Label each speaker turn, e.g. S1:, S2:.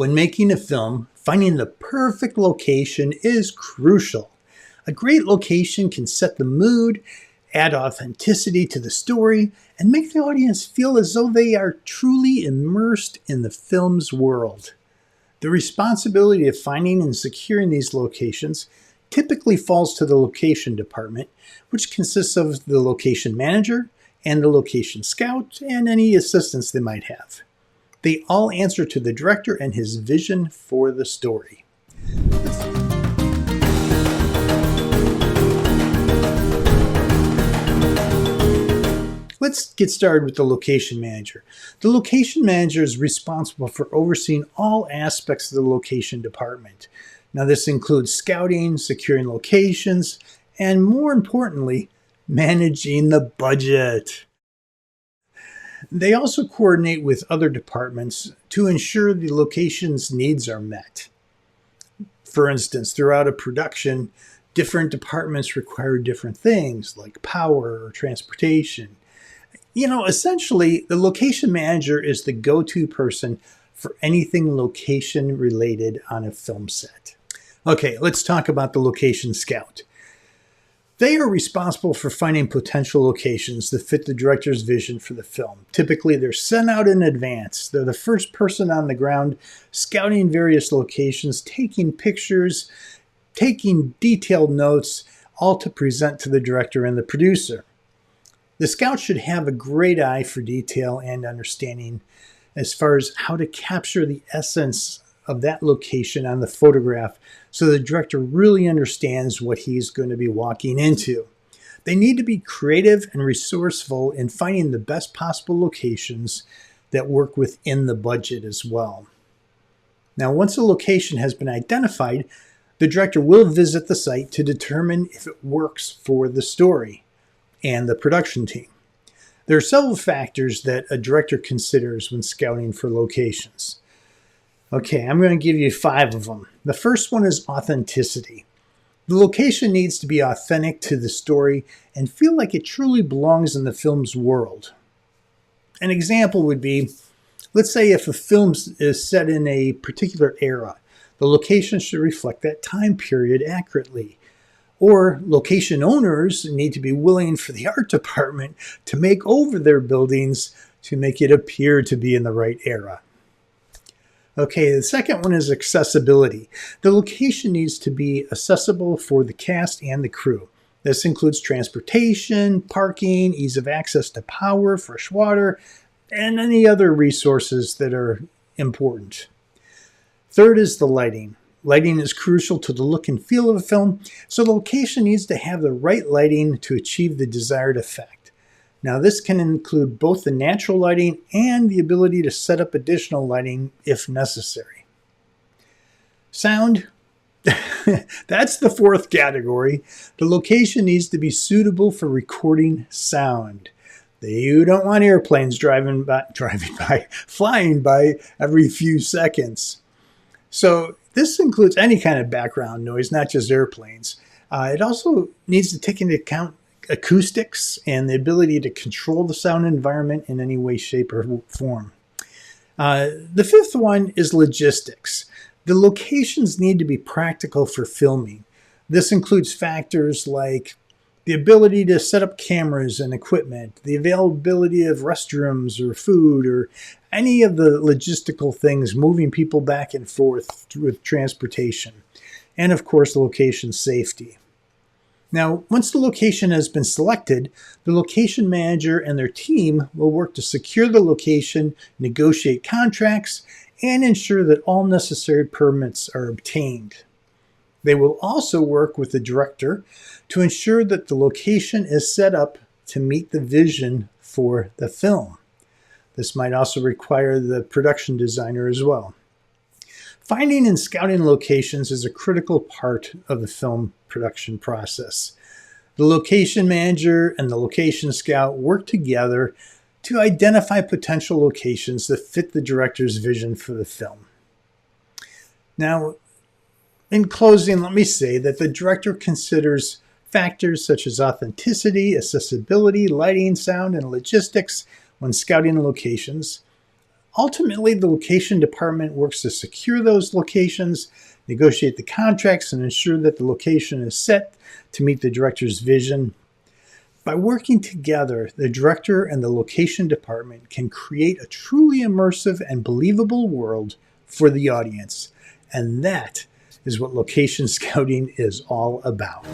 S1: When making a film, finding the perfect location is crucial. A great location can set the mood, add authenticity to the story, and make the audience feel as though they are truly immersed in the film's world. The responsibility of finding and securing these locations typically falls to the location department, which consists of the location manager and the location scout and any assistants they might have. They all answer to the director and his vision for the story. Let's get started with the location manager. The location manager is responsible for overseeing all aspects of the location department. Now, this includes scouting, securing locations, and more importantly, managing the budget. They also coordinate with other departments to ensure the location's needs are met. For instance, throughout a production, different departments require different things like power or transportation. Essentially, the location manager is the go-to person for anything location related on a film set. Okay, let's talk about the location scout. They are responsible for finding potential locations that fit the director's vision for the film. Typically, they're sent out in advance. They're the first person on the ground scouting various locations, taking pictures, taking detailed notes, all to present to the director and the producer. The scout should have a great eye for detail and understanding as far as how to capture the essence of that location on the photograph so the director really understands what he's going to be walking into. They need to be creative and resourceful in finding the best possible locations that work within the budget as well. Now, once a location has been identified, the director will visit the site to determine if it works for the story and the production team. There are several factors that a director considers when scouting for locations. Okay, I'm going to give you 5 of them. The first one is authenticity. The location needs to be authentic to the story and feel like it truly belongs in the film's world. An example would be, let's say if a film is set in a particular era, the location should reflect that time period accurately. Or location owners need to be willing for the art department to make over their buildings to make it appear to be in the right era. Okay, the second one is accessibility. The location needs to be accessible for the cast and the crew. This includes transportation, parking, ease of access to power, fresh water, and any other resources that are important. Third is the lighting. Lighting is crucial to the look and feel of a film, so the location needs to have the right lighting to achieve the desired effect. Now, this can include both the natural lighting and the ability to set up additional lighting if necessary. Sound. That's the 4th category. The location needs to be suitable for recording sound. You don't want airplanes flying by every few seconds. So this includes any kind of background noise, not just airplanes. It also needs to take into account acoustics and the ability to control the sound environment in any way, shape, or form. The 5th one is logistics. The locations need to be practical for filming. This includes factors like the ability to set up cameras and equipment, the availability of restrooms or food, or any of the logistical things moving people back and forth with transportation, and of course, location safety. Now, once the location has been selected, the location manager and their team will work to secure the location, negotiate contracts, and ensure that all necessary permits are obtained. They will also work with the director to ensure that the location is set up to meet the vision for the film. This might also require the production designer as well. Finding and scouting locations is a critical part of the film production process. The location manager and the location scout work together to identify potential locations that fit the director's vision for the film. Now, in closing, let me say that the director considers factors such as authenticity, accessibility, lighting, sound, and logistics when scouting locations. Ultimately, the location department works to secure those locations, negotiate the contracts, and ensure that the location is set to meet the director's vision. By working together, the director and the location department can create a truly immersive and believable world for the audience. And that is what location scouting is all about.